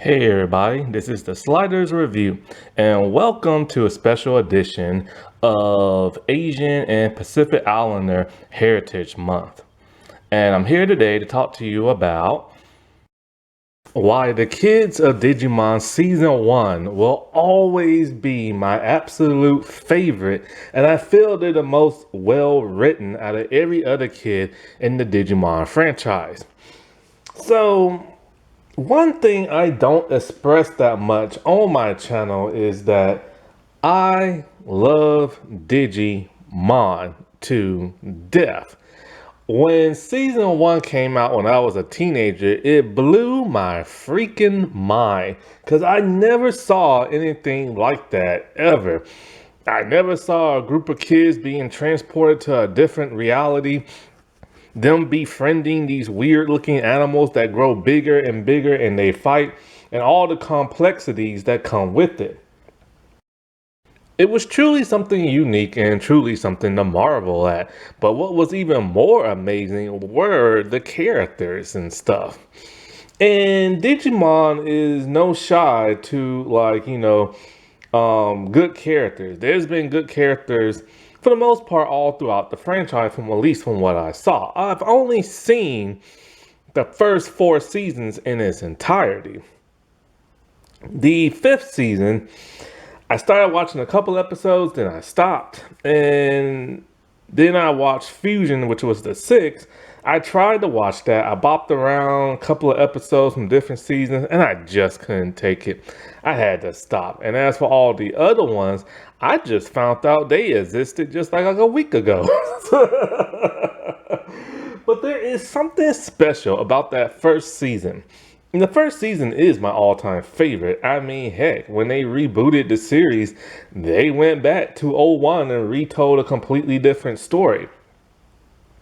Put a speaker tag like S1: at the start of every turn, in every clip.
S1: Hey everybody, this is the Sliders Review, and welcome to a special edition of Asian and Pacific Islander Heritage Month. And I'm here today to talk to you about why the kids of Digimon Season 1 will always be my absolute favorite, and I feel they're the most well written out of every other kid in the Digimon franchise. So, one thing I don't express that much on my channel is that I love Digimon to death. When season 1 came out when I was a teenager, it blew my freaking mind because I never saw anything like that ever. I never saw a group of kids being transported to a different reality, them befriending these weird looking animals that grow bigger and bigger and they fight, and all the complexities that come with it. It was truly something unique and truly something to marvel at. But what was even more amazing were the characters and stuff. And Digimon is no shy to, good characters. There's been good characters for the most part all throughout the franchise, from at least from what I saw. I've only seen the first 4 seasons in its entirety. The 5th season, I started watching a couple episodes, then I stopped, and then I watched Fusion, which was the 6th. I tried to watch that. I bopped around a couple of episodes from different seasons, and I just couldn't take it. I had to stop. And as for all the other ones, I just found out they existed just like a week ago. But there is something special about that first season. And the first season is my all-time favorite. I mean, heck, when they rebooted the series, they went back to '01 and retold a completely different story.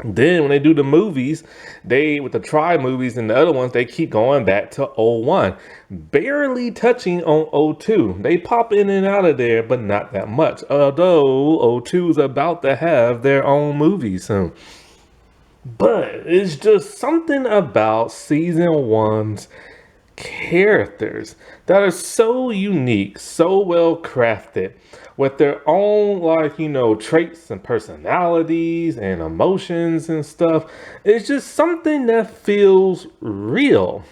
S1: Then when they do the movies, with the Try movies and the other ones, they keep going back to '01, barely touching on '02. They pop in and out of there, but not that much. Although '02 is about to have their own movie soon. But it's just something about season 1's characters that are so unique, so well crafted, with their own, traits and personalities and emotions and stuff. It's just something that feels real.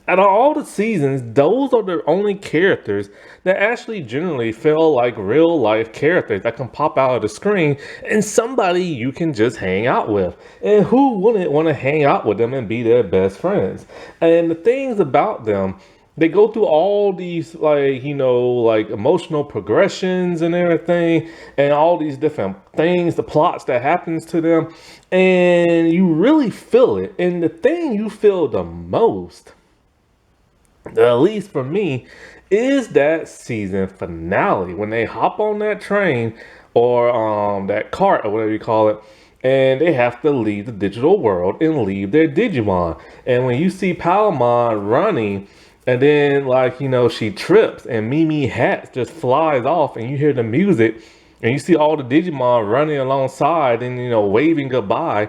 S1: Out of all the seasons, those are the only characters that actually generally feel like real life characters that can pop out of the screen and somebody you can just hang out with. And who wouldn't want to hang out with them and be their best friends? And the things about them, they go through all these emotional progressions and everything, and all these different things, the plots that happens to them, and you really feel it. And the thing you feel the most, at least for me, is that season finale when they hop on that train or that cart or whatever you call it, and they have to leave the digital world and leave their Digimon. And when you see Palamon running, and then she trips and Mimi hat just flies off, and you hear the music, and you see all the Digimon running alongside and waving goodbye.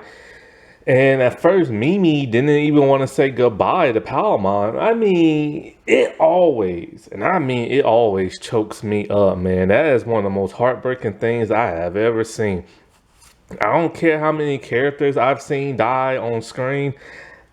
S1: And at first, Mimi didn't even want to say goodbye to Palamon. I mean, it always chokes me up, man. That is one of the most heartbreaking things I have ever seen. I don't care how many characters I've seen die on screen.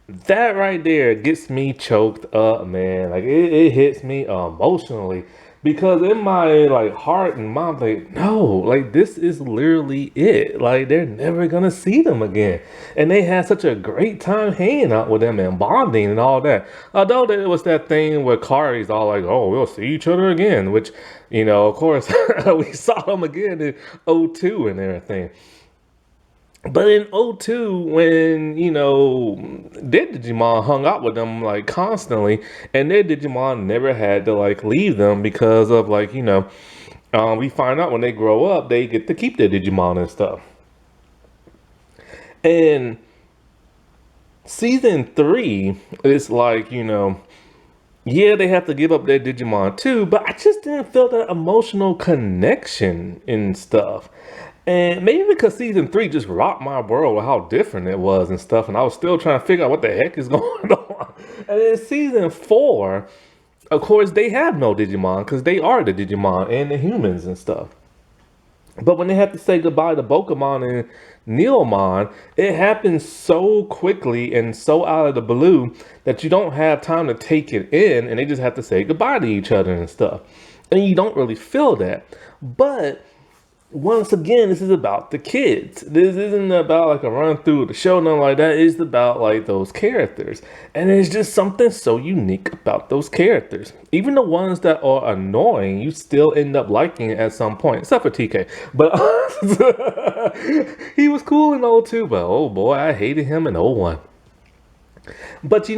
S1: That right there gets me choked up, man. Like, it hits me emotionally. Because in my heart and mind, no, this is literally it. Like, they're never gonna see them again. And they had such a great time hanging out with them and bonding and all that. Although there was that thing where Kari's all like, oh, we'll see each other again, which, of course, we saw them again in '02 and everything. But in '02, when, their Digimon hung out with them constantly, and their Digimon never had to leave them because of we find out when they grow up, they get to keep their Digimon and stuff. And season 3 is yeah, they have to give up their Digimon too, but I just didn't feel that emotional connection and stuff. And maybe because season 3 just rocked my world with how different it was and stuff, and I was still trying to figure out what the heck is going on. And then season 4, of course, they have no Digimon because they are the Digimon and the humans and stuff. But when they have to say goodbye to Pokemon and Neomon, it happens so quickly and so out of the blue that you don't have time to take it in, and they just have to say goodbye to each other and stuff. And you don't really feel that. But once again, this is about the kids. This isn't about like a run through the show, nothing like that. It's about like those characters. And there's just something so unique about those characters. Even the ones that are annoying, you still end up liking at some point, except for TK. But he was cool in O2, but oh boy, I hated him in O1. But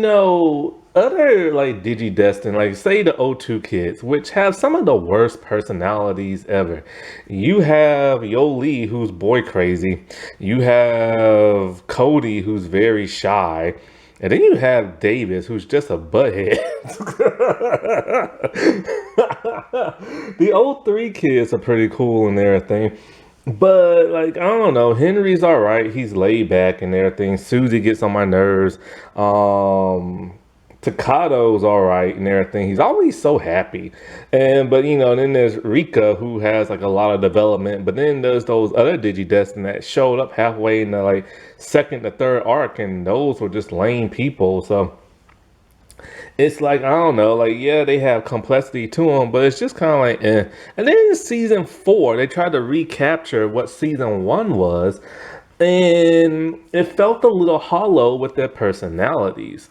S1: other like DigiDestined, like say the O2 kids, which have some of the worst personalities ever. You have Yoli, who's boy crazy. You have Cody, who's very shy. And then you have Davis, who's just a butthead. The O3 kids are pretty cool and everything. But like I don't know, Henry's all right. He's laid back and everything. Susie gets on my nerves. Takado's all right and everything. He's always so happy. But then there's Rika, who has like a lot of development. But then there's those other DigiDestined that showed up halfway in the like second to third arc, and those were just lame people. So it's like, I don't know, like, yeah, they have complexity to them, but it's just kind of like, eh. And then in season 4, they tried to recapture what season 1 was, and it felt a little hollow with their personalities.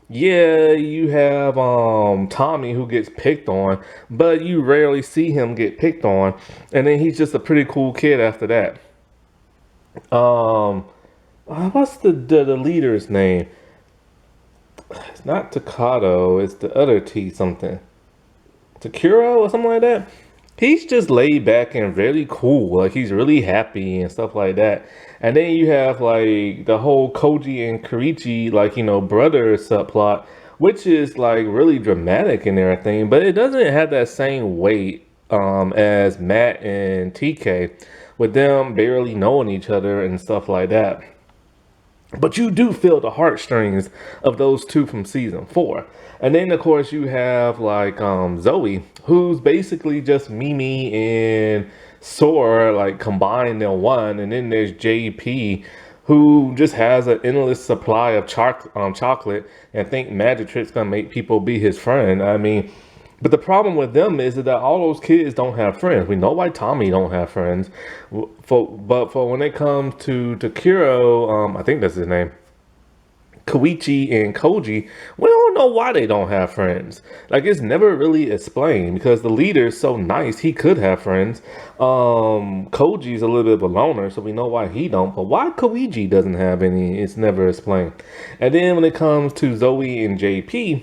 S1: Yeah, you have Tommy, who gets picked on, but you rarely see him get picked on, and then he's just a pretty cool kid after that. What's the leader's name? It's not Takado, it's the other T something. Takuro or something like that. He's just laid back and really cool. Like he's really happy and stuff like that. And then you have like the whole Koji and Karichi, like, brother subplot, which is like really dramatic and everything, but it doesn't have that same weight as Matt and TK, with them barely knowing each other and stuff like that. But you do feel the heartstrings of those two from season 4. And then, of course, you have like Zoe, who's basically just Mimi and Sora like combined in one. And then there's JP, who just has an endless supply of chocolate and think magic tricks gonna make people be his friend. I mean, but the problem with them is that all those kids don't have friends. We know why Tommy don't have friends. But for when it comes to Takuro, I think that's his name, Koichi and Koji, we don't know why they don't have friends. Like, it's never really explained, because the leader's so nice, he could have friends. Koji's a little bit of a loner, so we know why he don't. But why Koichi doesn't have any, it's never explained. And then when it comes to Zoe and JP,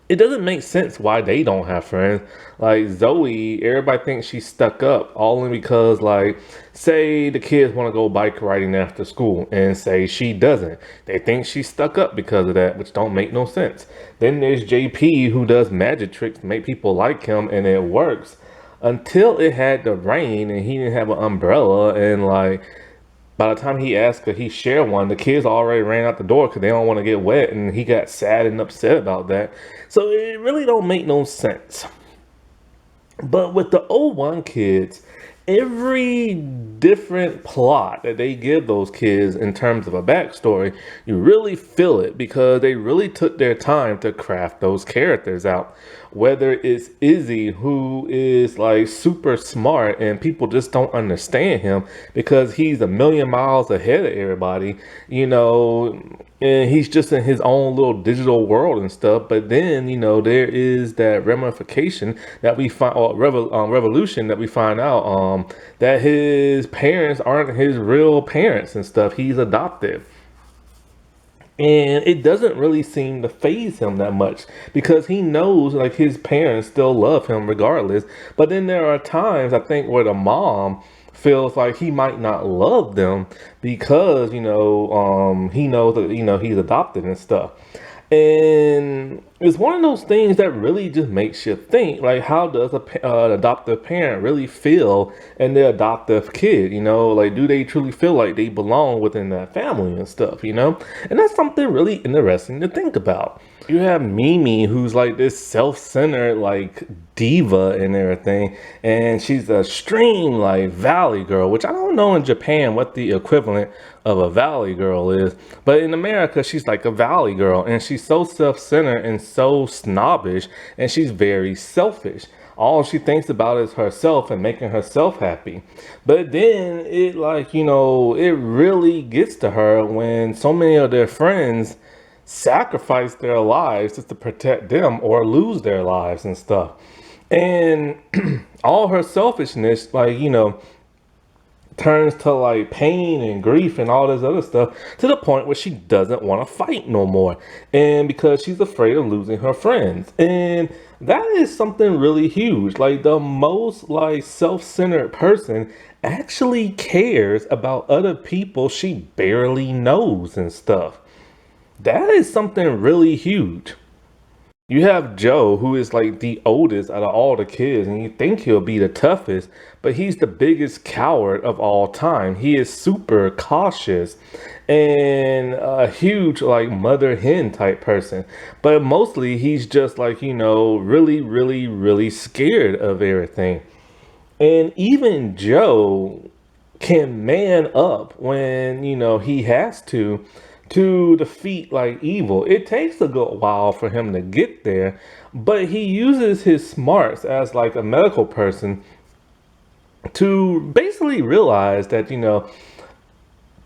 S1: it doesn't make sense why they don't have friends. Like Zoe, everybody thinks she's stuck up only because, like, say the kids want to go bike riding after school and say she doesn't. They think she's stuck up because of that, which don't make no sense. Then there's JP, who does magic tricks to make people like him, and it works until it had to rain and he didn't have an umbrella, and like by the time he asked could he share one, the kids already ran out the door because they don't want to get wet, and he got sad and upset about that. So it really don't make no sense. But with the O1 kids, every different plot that they give those kids in terms of a backstory, you really feel it, because they really took their time to craft those characters out. Whether it's Izzy, who is like super smart and people just don't understand him because he's a million miles ahead of everybody, and he's just in his own little digital world and stuff. But then, there is that ramification that we find, or revolution that we find out, that his parents aren't his real parents and stuff. He's adopted. And it doesn't really seem to faze him that much, because he knows like his parents still love him regardless. But then there are times, I think, where the mom feels like he might not love them because, he knows that, he's adopted and stuff. And it's one of those things that really just makes you think, like, how does adoptive parent really feel in their adoptive kid? Like, do they truly feel like they belong within that family and stuff? And that's something really interesting to think about. You have Mimi, who's like this self-centered like diva and everything, and she's a extreme like valley girl, which I don't know in Japan what the equivalent of a valley girl is, but in America she's like a valley girl, and she's so self-centered and so snobbish, and she's very selfish. All she thinks about is herself and making herself happy. But then it really gets to her when so many of their friends sacrifice their lives just to protect them or lose their lives and stuff. And all her selfishness, turns to like pain and grief and all this other stuff, to the point where she doesn't want to fight no more. And because she's afraid of losing her friends. And that is something really huge. Like, the most like self-centered person actually cares about other people she barely knows and stuff. That is something really huge. You have Joe, who is like the oldest out of all the kids, and you think he'll be the toughest, but he's the biggest coward of all time. He is super cautious and a huge like mother hen type person. But mostly he's just really, really, really scared of everything. And even Joe can man up when, he has to defeat like evil. It takes a good while for him to get there, but he uses his smarts as like a medical person to basically realize that,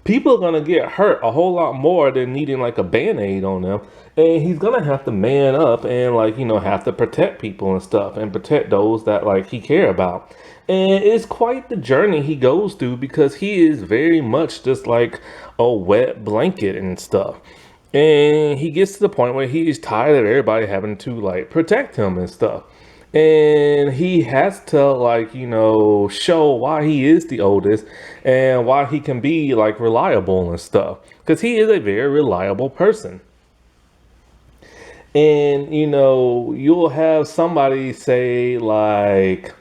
S1: people are gonna get hurt a whole lot more than needing like a band-aid on them. And he's gonna have to man up and have to protect people and stuff and protect those that like he care about. And it's quite the journey he goes through, because he is very much just like a wet blanket and stuff. And he gets to the point where he is tired of everybody having to like protect him and stuff. And he has to show why he is the oldest and why he can be like reliable and stuff, because he is a very reliable person. And you'll have somebody say like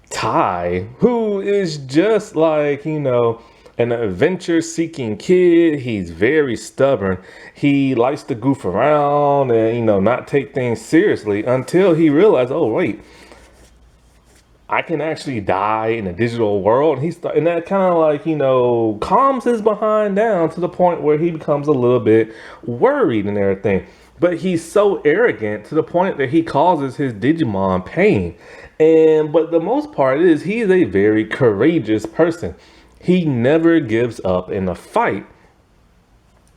S1: Ty, who is just an adventure seeking kid. He's very stubborn. He likes to goof around and, not take things seriously, until he realized, oh, wait, I can actually die in a digital world. And that kind of calms his behind down to the point where he becomes a little bit worried and everything. But he's so arrogant to the point that he causes his Digimon pain. But the most part is, he is a very courageous person. He never gives up in a fight.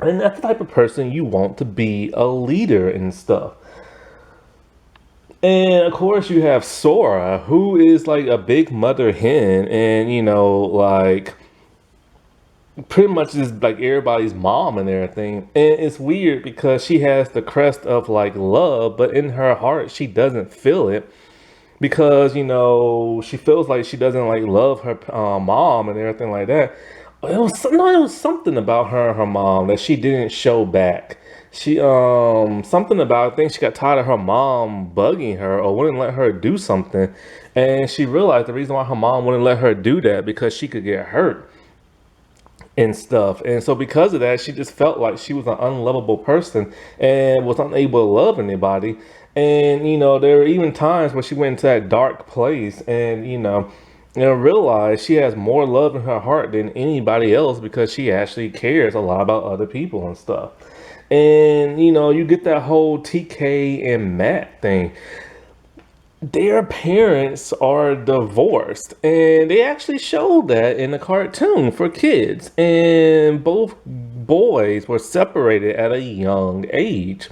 S1: And that's the type of person you want to be a leader and stuff. And of course you have Sora, who is like a big mother hen, and pretty much is like everybody's mom and everything. And it's weird because she has the crest of like love, but in her heart she doesn't feel it, because she feels like she doesn't like love her mom and everything like that. It was something about her and her mom that she didn't show back. She something about, I think she got tired of her mom bugging her or wouldn't let her do something, and she realized the reason why her mom wouldn't let her do that, because she could get hurt and stuff. And so because of that, she just felt like she was an unlovable person and was unable to love anybody. And there were even times where she went into that dark place and realized she has more love in her heart than anybody else, because she actually cares a lot about other people and stuff. And you get that whole TK and Matt thing. Their parents are divorced, and they actually showed that in the cartoon for kids. And both boys were separated at a young age,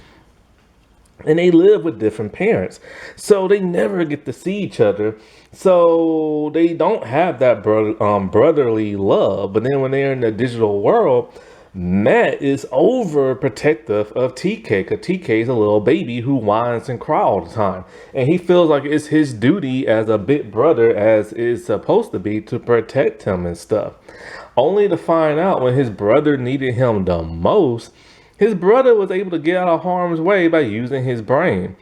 S1: and they live with different parents, so they never get to see each other. So they don't have that brotherly love. But then when they're in the digital world, Matt is overprotective of TK, because TK is a little baby who whines and cries all the time. And he feels like it's his duty as a big brother, as is supposed to be, to protect him and stuff. Only to find out when his brother needed him the most, His brother was able to get out of harm's way by using his brain.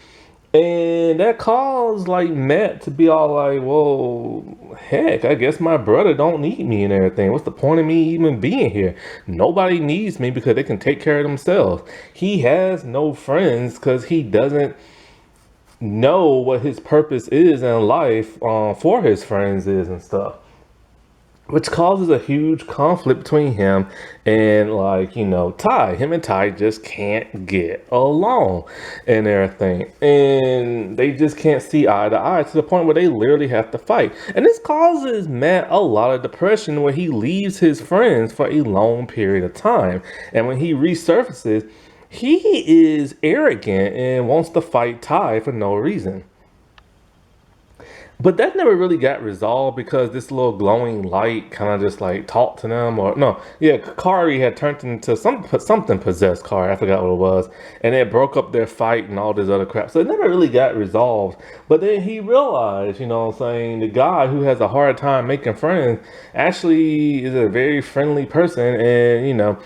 S1: And that caused like Matt to be all like, well, heck, I guess my brother don't need me and everything. What's the point of me even being here? Nobody needs me because they can take care of themselves. He has no friends because he doesn't know what his purpose is in life for his friends is and stuff, which causes a huge conflict between him and like, Ty. Him and Ty just can't get along and everything, and they just can't see eye to eye to the point where they literally have to fight. And this causes Matt a lot of depression, where he leaves his friends for a long period of time, and when he resurfaces, he is arrogant and wants to fight Ty for no reason. But that never really got resolved because this little glowing light kind of just like talked to them, or no, yeah, Kari had turned into something possessed Kari. I forgot what it was, and it broke up their fight and all this other crap. So it never really got resolved. But then he realized, what I'm saying, the guy who has a hard time making friends actually is a very friendly person, and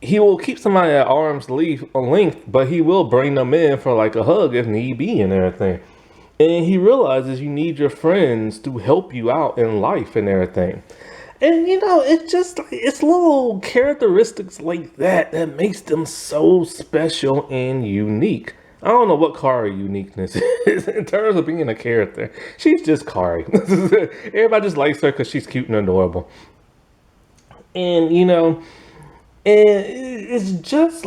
S1: he will keep somebody at arm's length, but he will bring them in for like a hug if need be and everything. And he realizes you need your friends to help you out in life and everything. And it's just it's little characteristics like that that makes them so special and unique. I don't know what Kari uniqueness is in terms of being a character. She's just Kari. Everybody just likes her because she's cute and adorable. And and it's just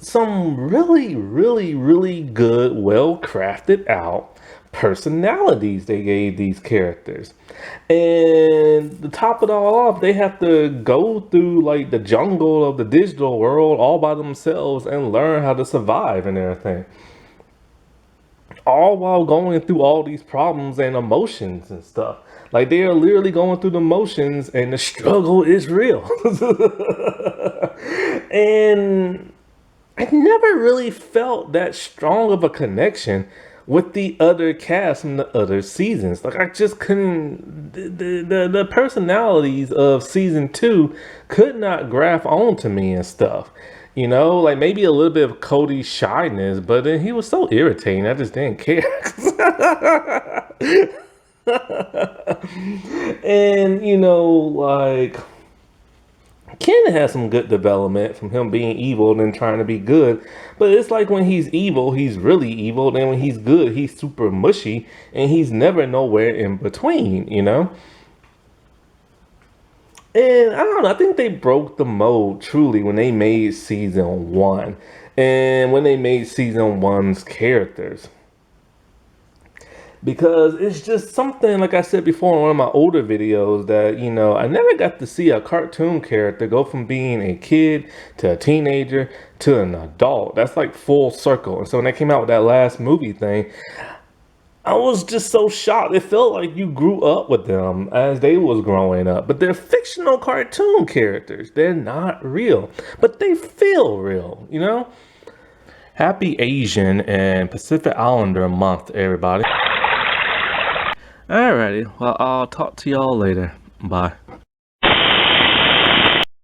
S1: some really, really, really good, well crafted out personalities they gave these characters. And to top it all off, they have to go through like the jungle of the digital world all by themselves and learn how to survive and everything. All while going through all these problems and emotions and stuff. Like they are literally going through the motions, and the struggle is real. And I never really felt that strong of a connection with the other cast from the other seasons. Like I just couldn't. The personalities of season 2 could not graph onto me and stuff. Like maybe a little bit of Cody's shyness, but then he was so irritating. I just didn't care. And like Ken has some good development from him being evil and then trying to be good, but it's like when he's evil, he's really evil, then when he's good, he's super mushy, and he's never nowhere in between. And I don't know, I think they broke the mold truly when they made season 1 and when they made season 1's characters. Because it's just something, like I said before in one of my older videos, that, I never got to see a cartoon character go from being a kid to a teenager to an adult. That's like full circle. And so when they came out with that last movie thing, I was just so shocked. It felt like you grew up with them as they was growing up. But they're fictional cartoon characters. They're not real. But they feel real, Happy Asian and Pacific Islander month, everybody. Alrighty, well, I'll talk to y'all later. Bye.